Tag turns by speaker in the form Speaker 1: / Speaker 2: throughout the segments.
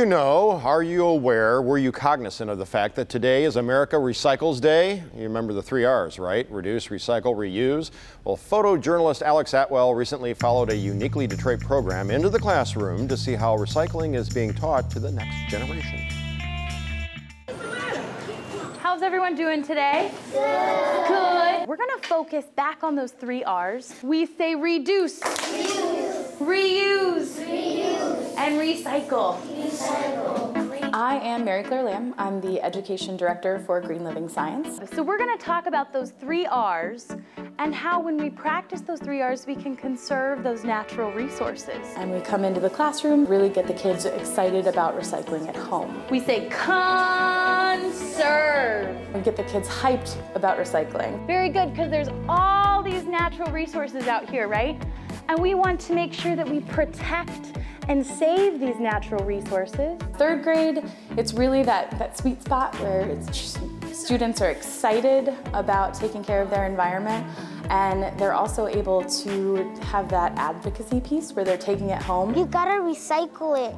Speaker 1: You know, are you aware, were you cognizant of the fact that today is America Recycles Day? You remember the 3 R's, right? Reduce, recycle, reuse. Well, photojournalist Alex Atwell recently followed a uniquely Detroit program into the classroom to see how recycling is being taught to the next generation.
Speaker 2: How's everyone doing today? Good. Good. We're gonna focus back on those 3 R's. We say reduce, reuse, and recycle.
Speaker 3: I am Mary Claire Lamb. I'm the Education Director for Green Living Science.
Speaker 2: So we're gonna talk about those 3 R's and how when we practice those 3 R's, we can conserve those natural resources.
Speaker 3: And we come into the classroom, really get the kids excited about recycling at home.
Speaker 2: We say conserve.
Speaker 3: We get the kids hyped about recycling.
Speaker 2: Very good, because there's all these natural resources out here, right? And we want to make sure that we protect and save these natural resources.
Speaker 3: 3rd grade, it's really that sweet spot where students are excited about taking care of their environment, and they're also able to have that advocacy piece where they're taking it home.
Speaker 4: You gotta recycle it.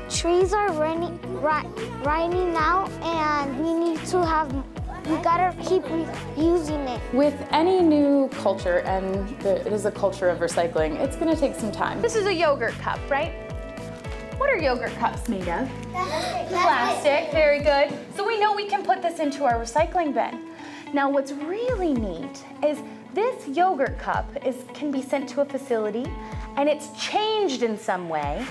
Speaker 4: Trees are running out, and we gotta keep using it.
Speaker 3: With any new culture, and it is a culture of recycling, it's gonna take some time.
Speaker 2: This is a yogurt cup, right? What are yogurt cups made of? Plastic, very good. So we know we can put this into our recycling bin. Now what's really neat is this yogurt cup can be sent to a facility and it's changed in some way.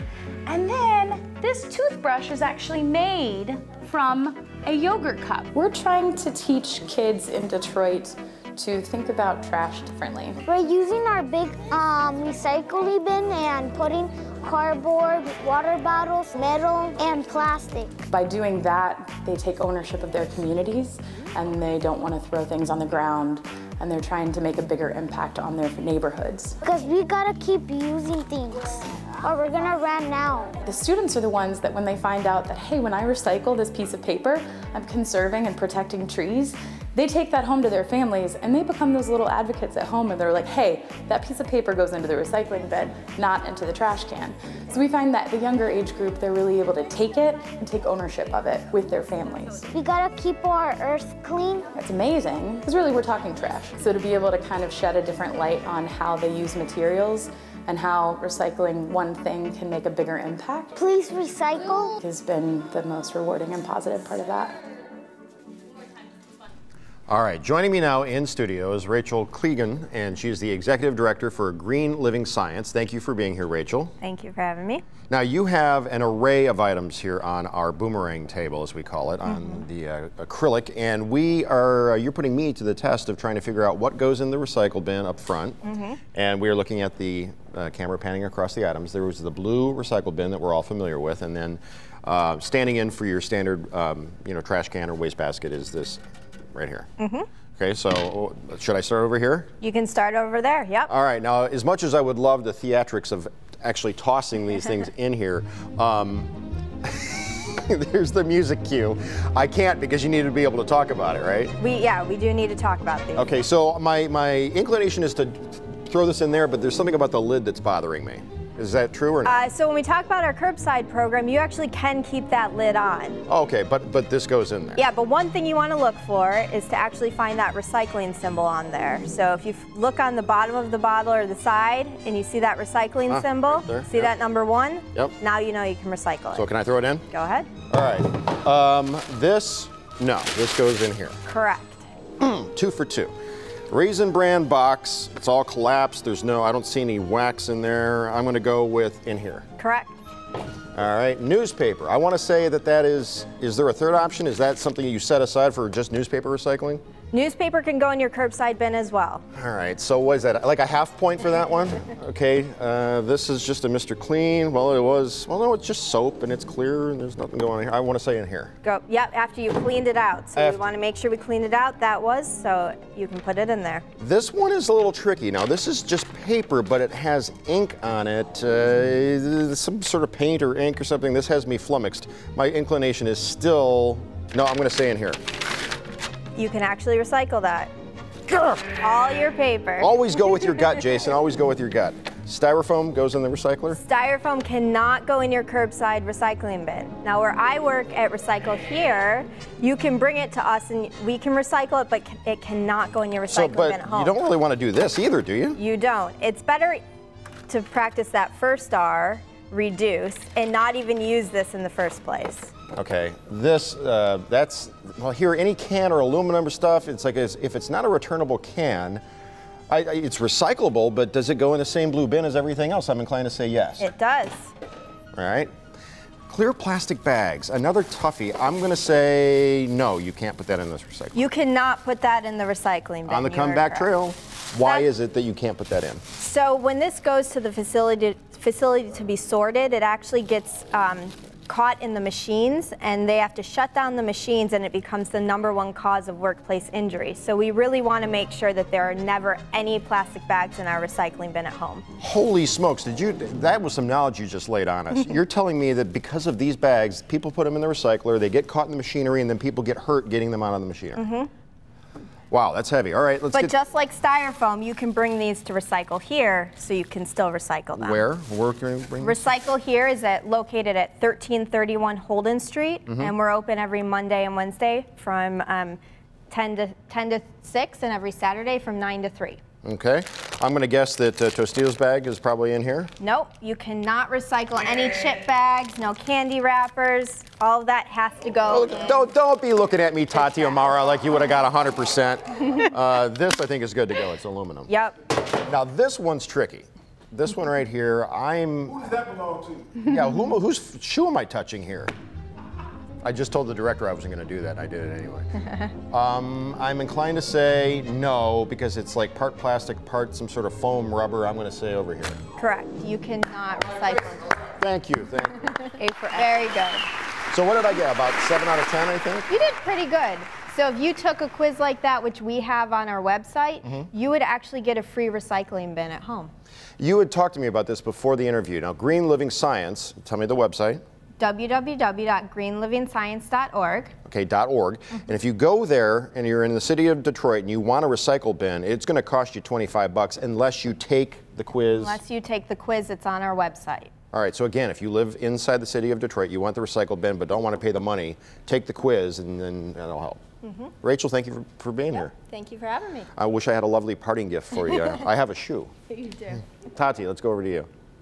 Speaker 2: And then this toothbrush is actually made from a yogurt cup.
Speaker 3: We're trying to teach kids in Detroit to think about trash differently.
Speaker 4: We're using our big recycling bin and putting cardboard, water bottles, metal, and plastic.
Speaker 3: By doing that, they take ownership of their communities and they don't want to throw things on the ground, and they're trying to make a bigger impact on their neighborhoods.
Speaker 4: Because we gotta keep using things or we're gonna run out.
Speaker 3: The students are the ones that when they find out that, hey, when I recycle this piece of paper, I'm conserving and protecting trees, they take that home to their families and they become those little advocates at home, and they're like, hey, that piece of paper goes into the recycling bin, not into the trash can. So we find that the younger age group, they're really able to take it and take ownership of it with their families.
Speaker 4: We gotta keep our earth clean.
Speaker 3: It's amazing, because really we're talking trash. So to be able to kind of shed a different light on how they use materials and how recycling one thing can make a bigger impact.
Speaker 4: Please recycle.
Speaker 3: Has been the most rewarding and positive part of that.
Speaker 1: All right, joining me now in studio is Rachel Klegon, and she's the Executive Director for Green Living Science. Thank you for being here, Rachel.
Speaker 5: Thank you for having me.
Speaker 1: Now, you have an array of items here on our boomerang table, as we call it, on the acrylic, and you're putting me to the test of trying to figure out what goes in the recycle bin up front. And we are looking at the camera panning across the items. There was the blue recycle bin that we're all familiar with, and then standing in for your standard trash can or wastebasket is this right here. Okay, so should I start over here?
Speaker 5: You can start over there, yep.
Speaker 1: All right, now as much as I would love the theatrics of actually tossing these things in here, there's the music cue. I can't, because you need to be able to talk about it, right?
Speaker 5: We do need to talk about these.
Speaker 1: Okay, so my inclination is to throw this in there, but there's something about the lid that's bothering me. Is that true or not?
Speaker 5: So when we talk about our curbside program, you actually can keep that lid on.
Speaker 1: Okay, but this goes in there.
Speaker 5: Yeah, but one thing you want to look for is to actually find that recycling symbol on there. So if you look on the bottom of the bottle or the side and you see that recycling symbol,
Speaker 1: there,
Speaker 5: see that number 1?
Speaker 1: Yep.
Speaker 5: Now you know you can recycle it.
Speaker 1: So can I throw it in?
Speaker 5: Go ahead.
Speaker 1: All right. This goes in here.
Speaker 5: Correct.
Speaker 1: 2 for 2. Raisin Bran box, it's all collapsed. I don't see any wax in there. I'm gonna go with in here.
Speaker 5: Correct.
Speaker 1: All right, newspaper. I wanna say that is there a third option? Is that something you set aside for just newspaper recycling?
Speaker 5: Newspaper can go in your curbside bin as well.
Speaker 1: All right, so what is that, like a half point for that one? Okay, this is just a Mr. Clean. Well, no, it's just soap and it's clear and there's nothing going on here. I want to say in here.
Speaker 5: Go, yep, after you cleaned it out. So we want to make sure we cleaned it out. So you can put it in there.
Speaker 1: This one is a little tricky. Now, this is just paper, but it has ink on it, some sort of paint or ink or something. This has me flummoxed. My inclination is still, no, I'm going to say in here.
Speaker 5: You can actually recycle that. All your paper.
Speaker 1: Always go with your gut, Jason. Always go with your gut. Styrofoam goes in the recycler?
Speaker 5: Styrofoam cannot go in your curbside recycling bin. Now where I work at Recycle Here, you can bring it to us and we can recycle it, but it cannot go in your recycling bin at home.
Speaker 1: You don't really want to do this either, do you?
Speaker 5: You don't. It's better to practice that first R, reduce, and not even use this in the first place.
Speaker 1: Okay, this, well here, any can or aluminum or stuff, it's like, if it's not a returnable can, it's recyclable, but does it go in the same blue bin as everything else? I'm inclined to say yes.
Speaker 5: It does.
Speaker 1: All right. Clear plastic bags, another toughie. I'm going to say no, you can't put that in this recycling.
Speaker 5: You cannot put that in the recycling bin.
Speaker 1: On the comeback trail, why is it that you can't put that in?
Speaker 5: So when this goes to the facility to be sorted, it actually gets caught in the machines, and they have to shut down the machines, and it becomes the #1 cause of workplace injury. So we really want to make sure that there are never any plastic bags in our recycling bin at home.
Speaker 1: Holy smokes, that was some knowledge you just laid on us. You're telling me that because of these bags, people put them in the recycler, they get caught in the machinery, and then people get hurt getting them out of the machinery. Mm-hmm. Wow, that's heavy. All right,
Speaker 5: But just like Styrofoam, you can bring these to Recycle Here, so you can still recycle them.
Speaker 1: Where can we bring these?
Speaker 5: Recycle Here is located at 1331 Holden Street, and we're open every Monday and Wednesday from 10 to 6, and every Saturday from 9 to 3.
Speaker 1: Okay, I'm going to guess that Tostitos bag is probably in here.
Speaker 5: Nope, you cannot recycle any chip bags, no candy wrappers. All of that has to go.
Speaker 1: Don't be looking at me, Tati Amara, like you would have got 100%. This I think is good to go. It's aluminum.
Speaker 5: Yep.
Speaker 1: Now this one's tricky. This one right here,
Speaker 6: Who does that belong to?
Speaker 1: Yeah, whose shoe am I touching here? I just told the director I wasn't going to do that, and I did it anyway. I'm inclined to say no, because it's like part plastic, part some sort of foam rubber. I'm going to say over here.
Speaker 5: Correct. You cannot recycle.
Speaker 1: Thank you.
Speaker 5: Very good.
Speaker 1: So what did I get? About 7 out of 10, I think?
Speaker 5: You did pretty good. So if you took a quiz like that, which we have on our website, you would actually get a free recycling bin at home.
Speaker 1: You had talked to me about this before the interview. Now, Green Living Science, tell me the website.
Speaker 5: www.greenlivingscience.org.
Speaker 1: Okay, .org. And if you go there and you're in the city of Detroit and you want a recycle bin, it's going to cost you $25 unless you take the quiz.
Speaker 5: Unless you take the quiz, it's on our website.
Speaker 1: All right, so again, if you live inside the city of Detroit, you want the recycle bin but don't want to pay the money, take the quiz and then that'll help. Rachel, thank you for being here.
Speaker 5: Thank you for having me.
Speaker 1: I wish I had a lovely parting gift for you. I have a shoe.
Speaker 5: You do.
Speaker 1: Tati, let's go over to you.